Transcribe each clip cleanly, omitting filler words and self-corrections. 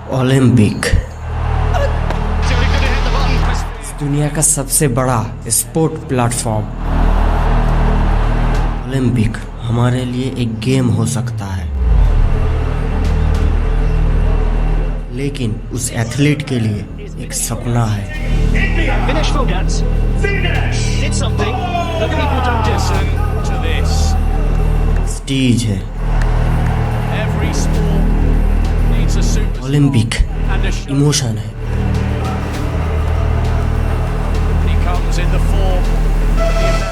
Olympic इस दुनिया का सबसे बड़ा स्पोर्ट प्लेटफॉर्म। ओलंपिक हमारे लिए एक गेम हो सकता है, लेकिन उस एथलीट के लिए एक सपना है। स्टेज है। ओलंपिक इमोशन है।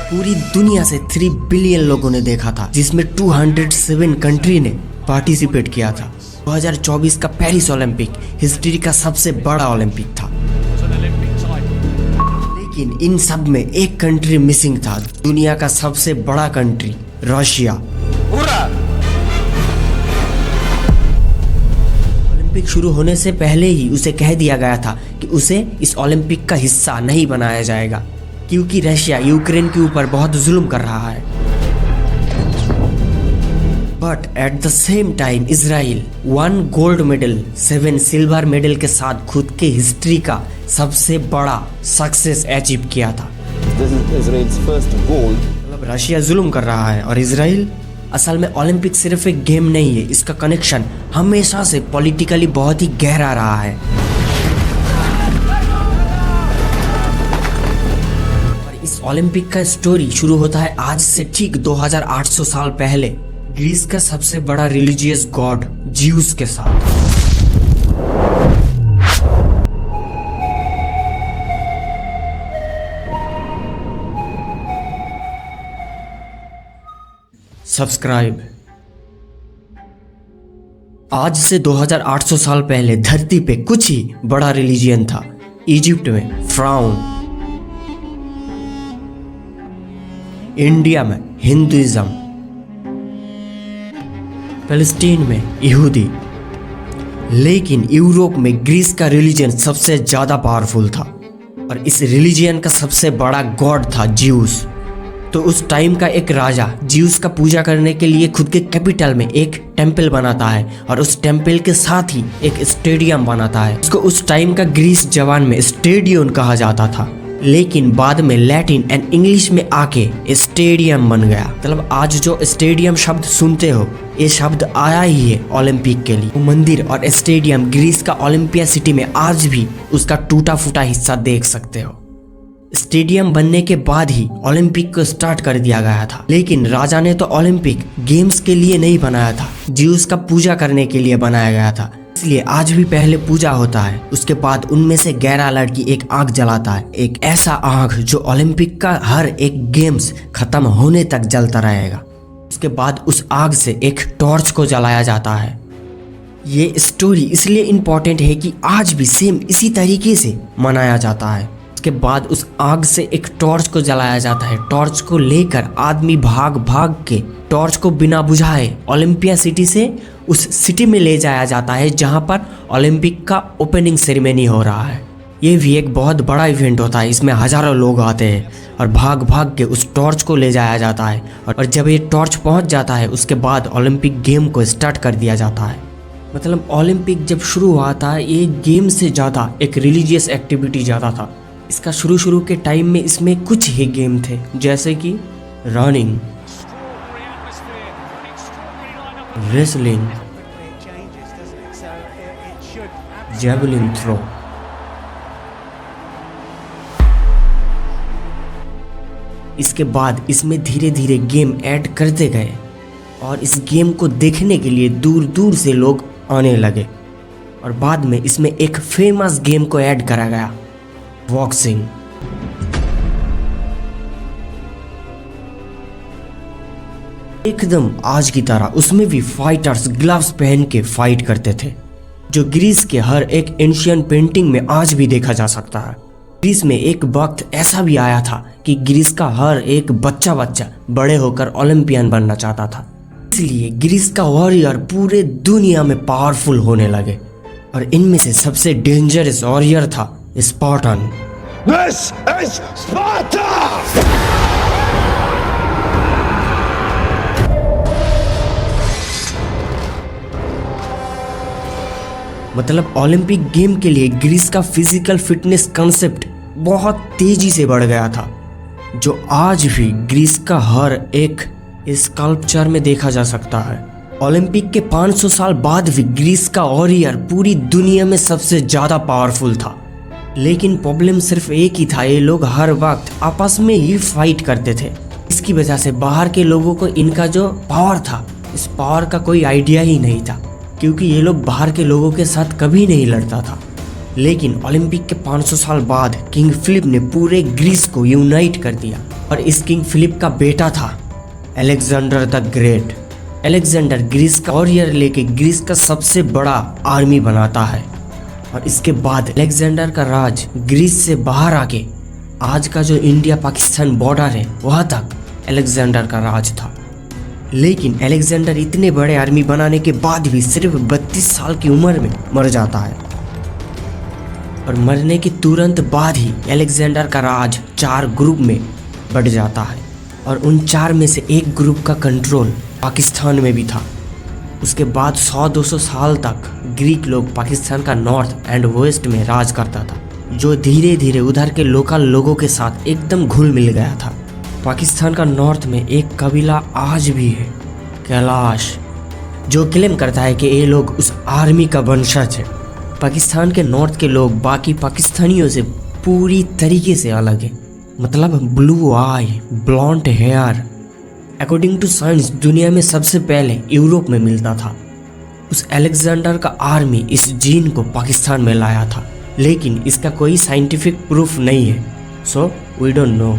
पूरी दुनिया से 3 बिलियन लोगों ने देखा था, जिसमें 207 कंट्री ने पार्टिसिपेट किया था। 2024 का पेरिस ओलंपिक हिस्ट्री का सबसे बड़ा ओलंपिक था, लेकिन इन सब में एक कंट्री मिसिंग था। दुनिया का सबसे बड़ा कंट्री रशिया। ओलंपिक शुरू होने से पहले ही उसे कह दिया गया था कि उसे इस ओलंपिक का हिस्सा नहीं बनाया जाएगा, क्योंकि रशिया यूक्रेन के ऊपर बहुत जुल्म कर रहा है। But at the same time Israel 1 gold medal 7 silver medal के साथ खुद के हिस्ट्री का सबसे बड़ा सक्सेस अचीव किया था। मतलब रशिया जुल्म कर रहा है और इजराइल। असल में ओलंपिक सिर्फ एक गेम नहीं है, इसका कनेक्शन हमेशा से पॉलिटिकली बहुत ही गहरा रहा है। और इस ओलंपिक का स्टोरी शुरू होता है आज से ठीक 2800 साल पहले, ग्रीस का सबसे बड़ा रिलीजियस गॉड ज्यूस के साथ। सब्सक्राइब। आज से 2800 साल पहले धरती पे कुछ ही बड़ा रिलीजियन था। इजिप्ट में फ्राउन, इंडिया में हिंदुइज्म, पैलेस्टीन में यहूदी, लेकिन यूरोप में ग्रीस का रिलीजन सबसे ज्यादा पावरफुल था और इस रिलीजन का सबसे बड़ा गॉड था ज्यूस। तो उस टाइम का एक राजा ज्यूस का पूजा करने के लिए खुद के कैपिटल में एक टेंपल बनाता है और उस टेंपल के साथ ही एक स्टेडियम बनाता है। उसको उस टाइम का ग्रीस जबान में स्टेडियम कहा जाता था, लेकिन बाद में लैटिन एंड इंग्लिश में आके स्टेडियम बन गया। मतलब आज जो स्टेडियम शब्द सुनते हो, ये शब्द आया ही है ओलंपिक के लिए। मंदिर और स्टेडियम ग्रीस का ओलंपिया सिटी में आज भी उसका टूटा फूटा हिस्सा देख सकते हो। स्टेडियम बनने के बाद ही ओलंपिक को स्टार्ट कर दिया गया था, लेकिन राजा ने तो ओलंपिक गेम्स के लिए नहीं बनाया था, ज्यूस का पूजा करने के लिए बनाया गया था। इसलिए आज भी पहले पूजा होता है, उसके बाद उनमें से 11 लड़की एक आग जलाता है, एक ऐसा आग जो ओलंपिक का हर एक गेम्स खत्म होने तक जलता रहेगा। उसके बाद उस आग से एक टॉर्च को जलाया जाता है। ये स्टोरी इसलिए इम्पोर्टेंट है कि आज भी सेम इसी तरीके से मनाया जाता है। उसके बाद उस आग से एक टॉर्च को जलाया जाता है। टॉर्च को लेकर आदमी भाग भाग के टॉर्च को बिना बुझाए ओलंपिया सिटी से उस सिटी में ले जाया जाता है, जहां पर ओलंपिक का ओपनिंग सेरेमनी हो रहा है। ये भी एक बहुत बड़ा इवेंट होता है, इसमें हजारों लोग आते हैं और भाग भाग के उस टॉर्च को ले जाया जाता है। और जब ये टॉर्च पहुंच जाता है, उसके बाद ओलंपिक गेम को स्टार्ट कर दिया जाता है। मतलब ओलंपिक जब शुरू हुआ था, ये गेम से ज़्यादा एक रिलीजियस एक्टिविटी ज़्यादा था। इसका शुरू के टाइम में इसमें कुछ ही गेम थे, जैसे कि रनिंग, रेसलिंग, जैवलिन थ्रो। इसके बाद इसमें धीरे धीरे गेम ऐड करते गए और इस गेम को देखने के लिए दूर दूर से लोग आने लगे। और बाद में इसमें एक फेमस गेम को ऐड करा गया, बॉक्सिंग। एकदम आज की तरह उसमें भी फाइटर्स ग्लव्स पहन के फाइट करते थे, जो ग्रीस के हर एक एंशियंट पेंटिंग में आज भी देखा जा सकता है। ग्रीस में एक वक्त ऐसा भी आया था कि ग्रीस का हर एक बच्चा बड़े होकर ओलंपियन बनना चाहता था। इसलिए ग्रीस का वॉरियर पूरे दुनिया में पावरफुल होने लगे और इनमें से सबसे डेंजरस वॉरियर था स्पार्टन। This is Sparta! मतलब ओलंपिक गेम के लिए ग्रीस का फिजिकल फिटनेस कंसेप्ट बहुत तेजी से बढ़ गया था, जो आज भी ग्रीस का हर एक स्कल्पचर में देखा जा सकता है। ओलंपिक के 500 साल बाद भी ग्रीस का वॉरियर पूरी दुनिया में सबसे ज़्यादा पावरफुल था। लेकिन प्रॉब्लम सिर्फ एक ही था, ये लोग हर वक्त आपस में ही फाइट करते थे। इसकी वजह से बाहर के लोगों को इनका जो पावर था, इस पावर का कोई आइडिया ही नहीं था, क्योंकि ये लोग बाहर के लोगों के साथ कभी नहीं लड़ता था। लेकिन ओलंपिक के 500 साल बाद किंग फिलिप ने पूरे ग्रीस को यूनाइट कर दिया, और इस किंग फिलिप का बेटा था Alexander the great. Alexander Greece का वॉरियर लेके ग्रीस का सबसे बड़ा आर्मी बनाता है, और इसके बाद अलेक्जेंडर का राज ग्रीस से बाहर आके आज का जो इंडिया पाकिस्तान बॉर्डर है वहाँ तक अलेक्जेंडर का राज था। लेकिन अलेक्जेंडर इतने बड़े आर्मी बनाने के बाद भी सिर्फ 32 साल की उम्र में मर जाता है, और मरने के तुरंत बाद ही अलेक्जेंडर का राज 4 ग्रुप में बढ़ जाता है, और उन 4 में से एक ग्रुप का कंट्रोल पाकिस्तान में भी था। उसके बाद 100-200 साल तक ग्रीक लोग पाकिस्तान का नॉर्थ एंड वेस्ट में राज करता था, जो धीरे धीरे उधर के लोकल लोगों के साथ एकदम घुल मिल गया था। पाकिस्तान का नॉर्थ में एक कबीला आज भी है, कैलाश, जो क्लेम करता है कि ये लोग उस आर्मी का वंशज है। पाकिस्तान के नॉर्थ के लोग बाकी पाकिस्तानियों से पूरी तरीके से अलग है, मतलब blue eye, blonde hair. According to science दुनिया में सबसे पहले यूरोप में मिलता था। उस अलेक्जेंडर का आर्मी इस जीन को पाकिस्तान में लाया था, लेकिन इसका कोई साइंटिफिक प्रूफ नहीं है, so we don't know.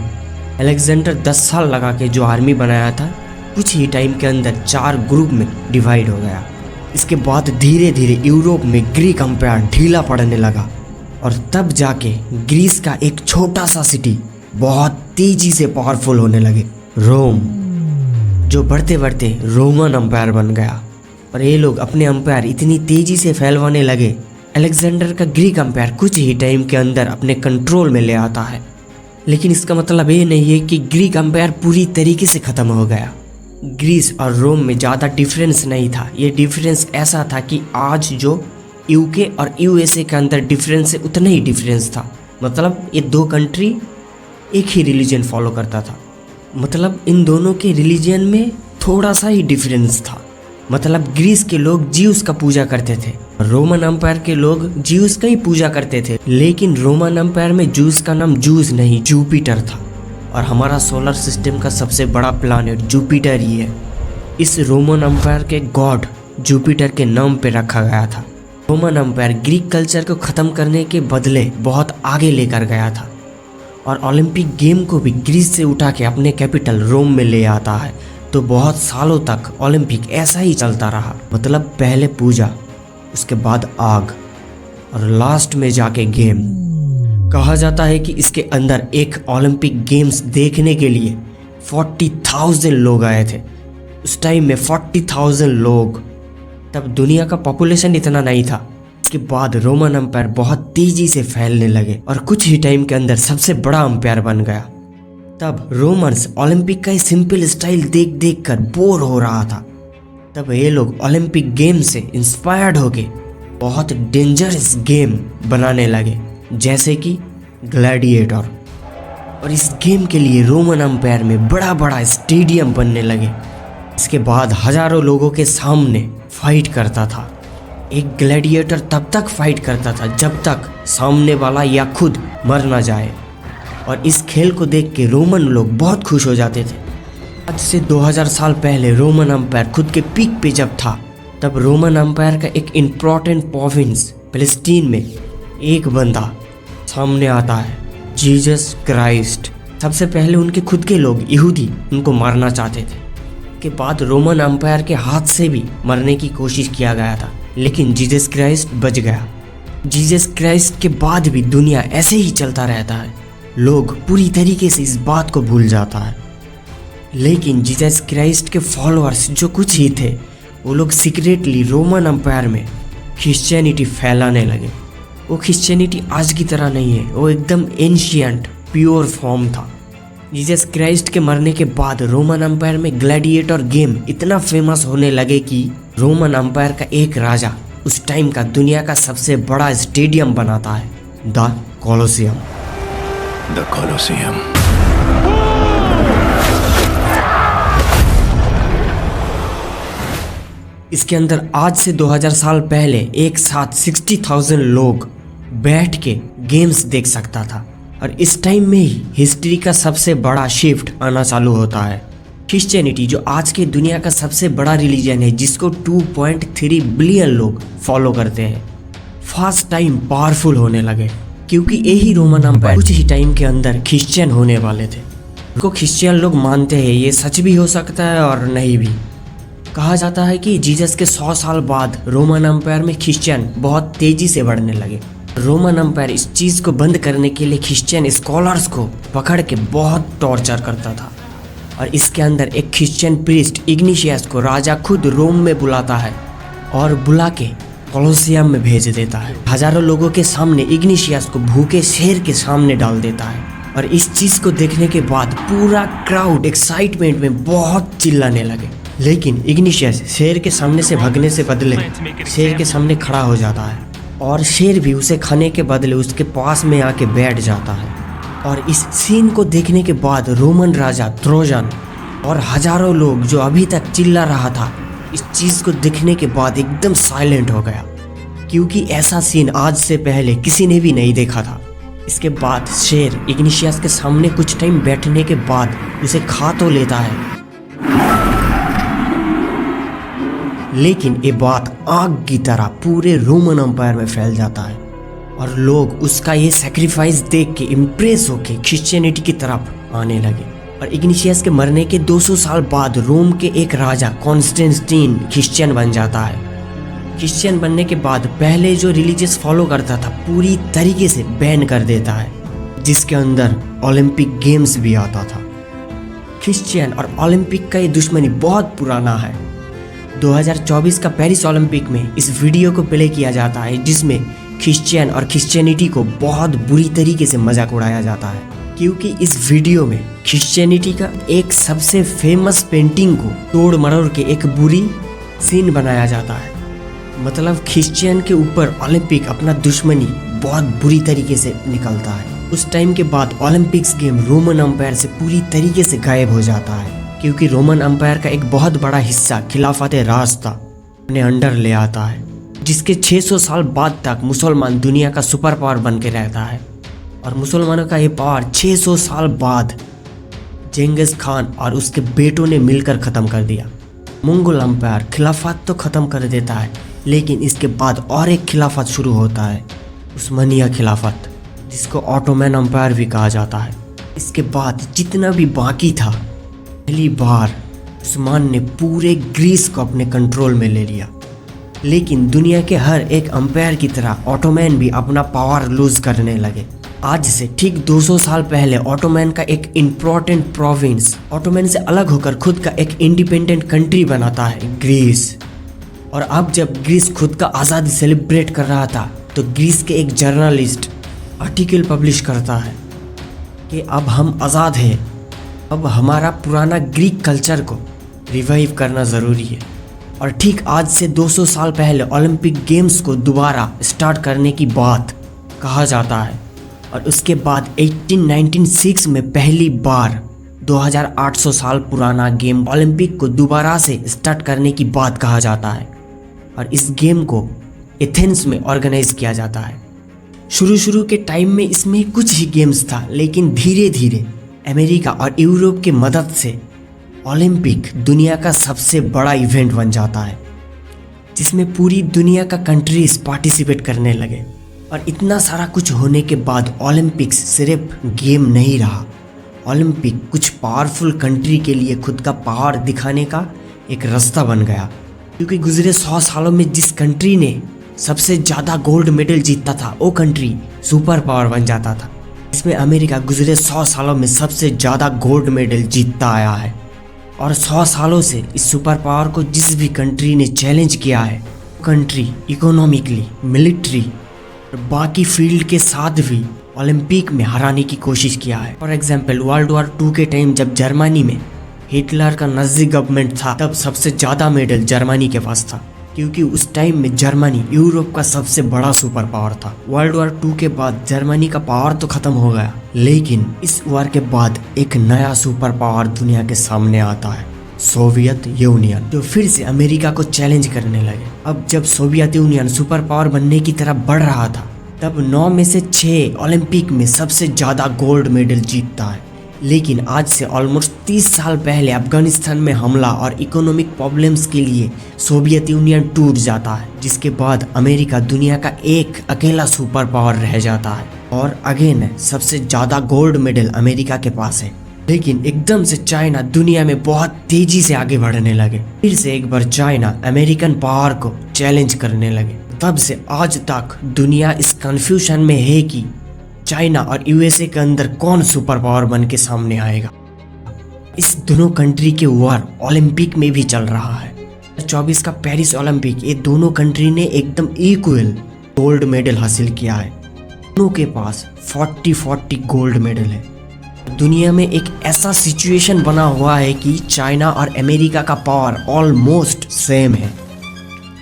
Alexander 10 साल लगा के जो आर्मी बनाया था, कुछ ही टाइम के अंदर 4 ग्रुप में डिवाइड हो गया। इसके बाद धीरे धीरे यूरोप में ग्रीक एम्पायर ढीला पड़ने लगा, और तब जाके ग्रीस का एक छोटा सा सिटी बहुत तेजी से पावरफुल होने लगे, रोम, जो बढ़ते बढ़ते रोमन एम्पायर बन गया। और ये लोग अपने एम्पायर इतनी तेजी से फैलवाने लगे, अलेक्जेंडर का ग्रीक एम्पायर कुछ ही टाइम के अंदर अपने कंट्रोल में ले आता है। लेकिन इसका मतलब ये नहीं है कि ग्रीक एम्पायर पूरी तरीके से ख़त्म हो गया। ग्रीस और रोम में ज़्यादा डिफरेंस नहीं था। ये डिफरेंस ऐसा था कि आज जो यूके और यूएसए के अंदर डिफरेंस है, उतना ही डिफरेंस था। मतलब ये 2 कंट्री एक ही रिलीजन फॉलो करता था, मतलब इन दोनों के रिलीजन में थोड़ा सा ही डिफरेंस था। मतलब ग्रीस के लोग ज्यूस का पूजा करते थे, रोमन एम्पायर के लोग ज्यूस का ही पूजा करते थे। लेकिन रोमन एम्पायर में ज्यूस का नाम जूस नहीं, जुपिटर था, और हमारा सोलर सिस्टम का सबसे बड़ा प्लैनेट जुपिटर ही है। इस रोमन एम्पायर के गॉड जुपिटर के नाम पे रखा गया था। रोमन एम्पायर ग्रीक कल्चर को ख़त्म करने के बदले बहुत आगे लेकर गया था, और ओलंपिक गेम को भी ग्रीस से उठा के अपने कैपिटल रोम में ले आता है। तो बहुत सालों तक ओलंपिक ऐसा ही चलता रहा, मतलब पहले पूजा, उसके बाद आग, और लास्ट में जाके गेम। कहा जाता है कि इसके अंदर एक ओलंपिक गेम्स देखने के लिए 40,000 लोग आए थे। उस टाइम में 40,000 लोग, तब दुनिया का पॉपुलेशन इतना नहीं था। इसके बाद रोमन एम्पायर बहुत तेजी से फैलने लगे, और कुछ ही टाइम के अंदर सबसे बड़ा एम्पायर बन गया। तब रोमन्स ओलंपिक का सिंपल स्टाइल देख देख कर बोर हो रहा था। तब ये लोग ओलंपिक गेम से इंस्पायर्ड होके बहुत डेंजरस गेम बनाने लगे, जैसे कि ग्लैडिएटर। और इस गेम के लिए रोमन एम्पायर में बड़ा बड़ा स्टेडियम बनने लगे। इसके बाद हजारों लोगों के सामने फाइट करता था। एक ग्लैडिएटर तब तक फाइट करता था जब तक सामने वाला या खुद मर ना जाए, और इस खेल को देख के रोमन लोग बहुत खुश हो जाते थे। आज से 2000 साल पहले रोमन एम्पायर खुद के पीक पे जब था, तब रोमन एम्पायर का एक इम्पोर्टेंट प्रोविंस फिलिस्तीन में एक बंदा सामने आता है, जीसस क्राइस्ट। सबसे पहले उनके खुद के लोग यहूदी उनको मारना चाहते थे। के बाद रोमन एम्पायर के हाथ से भी मरने की कोशिश किया गया था, लेकिन जीसस क्राइस्ट बच गया। जीसस क्राइस्ट के बाद भी दुनिया ऐसे ही चलता रहता है, लोग पूरी तरीके से इस बात को भूल जाता है। लेकिन जीसस क्राइस्ट के फॉलोअर्स जो कुछ ही थे, वो लोग सीक्रेटली रोमन एम्पायर में क्रिश्चियनिटी फैलाने लगे। वो क्रिश्चियनिटी आज की तरह नहीं है, वो एकदम एंशियंट प्योर फॉर्म था। जीसस क्राइस्ट के मरने के बाद रोमन एम्पायर में ग्लैडिएटर गेम इतना फेमस होने लगे कि रोमन एम्पायर का एक राजा उस टाइम का दुनिया का सबसे बड़ा स्टेडियम बनाता है, द कोलोसियम। The Colosseum. इसके अंदर आज से 2000 साल पहले एक साथ 60,000 लोग बैठ के गेम्स देख सकता था। और इस टाइम में ही हिस्ट्री का सबसे बड़ा शिफ्ट आना चालू होता है। क्रिश्चियनिटी जो आज के दुनिया का सबसे बड़ा रिलीजन है, जिसको 2.3 बिलियन लोग फॉलो करते हैं, फास्ट टाइम पावरफुल होने लगे, क्योंकि यही रोमन एम्पायर कुछ ही टाइम के अंदर क्रिश्चियन होने वाले थे। उनको क्रिश्चियन लोग मानते हैं, ये सच भी हो सकता है और नहीं भी। कहा जाता है कि जीसस के 100 साल बाद रोमन एम्पायर में क्रिश्चियन बहुत तेजी से बढ़ने लगे। रोमन एम्पायर इस चीज़ को बंद करने के लिए क्रिश्चियन स्कॉलर्स को पकड़ के बहुत टॉर्चर करता था। और इसके अंदर एक क्रिश्चियन प्रीस्ट इग्निशियस को राजा खुद रोम में बुलाता है और बुला के कोलोसियम में भेज देता है। हजारों लोगों के सामने इग्निशियस को भूखे शेर के सामने डाल देता है। और इस चीज़ को देखने के बाद पूरा क्राउड एक्साइटमेंट में बहुत चिल्लाने लगे। लेकिन इग्निशियस शेर के सामने से भागने से बदले शेर के सामने खड़ा हो जाता है और शेर भी उसे खाने के बदले उसके पास में आके बैठ जाता है। और इस सीन को देखने के बाद रोमन राजा ट्रोजन और हजारों लोग जो अभी तक चिल्ला रहा था, इस चीज़ को देखने के बाद एकदम साइलेंट हो गया, क्योंकि ऐसा सीन आज से पहले किसी ने भी नहीं देखा था। इसके बाद शेर इग्निशियस के सामने कुछ टाइम बैठने के बाद उसे खा तो लेता है, लेकिन ये बात आग की तरह पूरे रोमन एम्पायर में फैल जाता है और लोग उसका ये सैक्रिफाइस देख के इम्प्रेस होके क्रिश्चियनिटी की तरफ आने लगे। और इग्निशियस के मरने के 200 साल बाद रोम के एक राजा कॉन्स्टेंटाइन क्रिश्चियन बन जाता है। क्रिश्चियन बनने के बाद पहले जो रिलीजियस फॉलो करता था पूरी तरीके से बैन कर देता है, जिसके अंदर ओलंपिक गेम्स भी आता था। क्रिश्चियन और ओलंपिक का ये दुश्मनी बहुत पुराना है। 2024 का पेरिस ओलंपिक में इस वीडियो को प्ले किया जाता है, जिसमें क्रिश्चियन और क्रिश्चियनिटी को बहुत बुरी तरीके से मजाक उड़ाया जाता है, क्योंकि इस वीडियो में क्रिश्चियनिटी का एक सबसे फेमस पेंटिंग को तोड़ मरोड़ के एक बुरी सीन बनाया जाता है। मतलब क्रिश्चियन के ऊपर ओलंपिक अपना दुश्मनी बहुत बुरी तरीके से निकलता है। उस टाइम के बाद ओलंपिक्स गेम रोमन एम्पायर से पूरी तरीके से गायब हो जाता है, क्योंकि रोमन एम्पायर का एक बहुत बड़ा हिस्सा खिलाफत रास्ता अपने अंडर ले आता है, जिसके 600 साल बाद तक मुसलमान दुनिया का सुपर पावर बन के रहता है। और मुसलमानों का ये पावर 600 साल बाद जेंगिस खान और उसके बेटों ने मिलकर ख़त्म कर दिया। मंगोल एम्पायर खिलाफत तो ख़त्म कर देता है, लेकिन इसके बाद और एक खिलाफत शुरू होता है, उस्मानिया खिलाफत, जिसको ऑटोमन एम्पायर भी कहा जाता है। इसके बाद जितना भी बाकी था, पहली बार उस्मान ने पूरे ग्रीस को अपने कंट्रोल में ले लिया। लेकिन दुनिया के हर एक एम्पायर की तरह ऑटोमन भी अपना पावर लूज करने लगे। आज से ठीक 200 साल पहले ऑटोमन का एक इम्पोर्टेंट प्रोविंस ऑटोमन से अलग होकर खुद का एक इंडिपेंडेंट कंट्री बनाता है, ग्रीस। और अब जब ग्रीस खुद का आज़ादी सेलिब्रेट कर रहा था, तो ग्रीस के एक जर्नलिस्ट आर्टिकल पब्लिश करता है कि अब हम आज़ाद हैं, अब हमारा पुराना ग्रीक कल्चर को रिवाइव करना ज़रूरी है। और ठीक आज से 200 साल पहले ओलंपिक गेम्स को दोबारा स्टार्ट करने की बात कहा जाता है। और उसके बाद 1896 में पहली बार 2800 साल पुराना गेम ओलंपिक को दोबारा से स्टार्ट करने की बात कहा जाता है। और इस गेम को एथेंस में ऑर्गेनाइज किया जाता है। शुरू के टाइम में इसमें कुछ ही गेम्स था, लेकिन धीरे धीरे अमेरिका और यूरोप की मदद से ओलंपिक दुनिया का सबसे बड़ा इवेंट बन जाता है, जिसमें पूरी दुनिया का कंट्रीज पार्टिसिपेट करने लगे। और इतना सारा कुछ होने के बाद ओलंपिक्स सिर्फ गेम नहीं रहा, ओलंपिक कुछ पावरफुल कंट्री के लिए खुद का पावर दिखाने का एक रास्ता बन गया। क्योंकि गुजरे 100 सालों में जिस कंट्री ने सबसे ज़्यादा गोल्ड मेडल जीता था, वो कंट्री सुपर पावर बन जाता था। इसमें अमेरिका गुजरे 100 सालों में सबसे ज़्यादा गोल्ड मेडल जीतता आया है। और 100 सालों से इस सुपर पावर को जिस भी कंट्री ने चैलेंज किया है, कंट्री इकोनॉमिकली, मिलिट्री और बाकी फील्ड के साथ भी ओलंपिक में हराने की कोशिश किया है। फॉर एग्जाम्पल वर्ल्ड वॉर 2 के टाइम जब जर्मनी में हिटलर का नाज़ी गवर्नमेंट था, तब सबसे ज़्यादा मेडल जर्मनी के पास था, क्योंकि उस टाइम में जर्मनी यूरोप का सबसे बड़ा सुपर पावर था। वर्ल्ड वॉर 2 के बाद जर्मनी का पावर तो खत्म हो गया, लेकिन इस वॉर के बाद एक नया सुपर पावर दुनिया के सामने आता है, सोवियत यूनियन, जो फिर से अमेरिका को चैलेंज करने लगे। अब जब सोवियत यूनियन सुपर पावर बनने की तरफ बढ़ रहा था, तब 9 में से 6 ओलंपिक में सबसे ज्यादा गोल्ड मेडल जीतता है। लेकिन आज से ऑलमोस्ट 30 साल पहले अफगानिस्तान में हमला और इकोनॉमिक प्रॉब्लम्स के लिए सोवियत यूनियन टूट जाता है, जिसके बाद अमेरिका दुनिया का एक अकेला सुपर पावर रह जाता है और अगेन सबसे ज्यादा गोल्ड मेडल अमेरिका के पास है। लेकिन एकदम से चाइना दुनिया में बहुत तेजी से आगे बढ़ने लगे। फिर से एक बार चाइना अमेरिकन पावर को चैलेंज करने लगे। तब से आज तक दुनिया इस कंफ्यूजन में है कि चाइना और यूएसए के अंदर कौन सुपर पावर बन के सामने आएगा। इस दोनों कंट्री के वॉर ओलंपिक में भी चल रहा है। 2024 का पेरिस ओलंपिक, ये दोनों कंट्री ने एकदम इक्वल गोल्ड मेडल हासिल किया है। दोनों के पास 40-40 गोल्ड मेडल है। दुनिया में एक ऐसा सिचुएशन बना हुआ है कि चाइना और अमेरिका का पावर ऑलमोस्ट सेम है।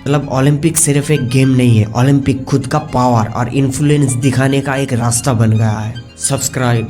मतलब ओलंपिक सिर्फ एक गेम नहीं है, ओलंपिक खुद का पावर और इन्फ्लुएंस दिखाने का एक रास्ता बन गया है। सब्सक्राइब।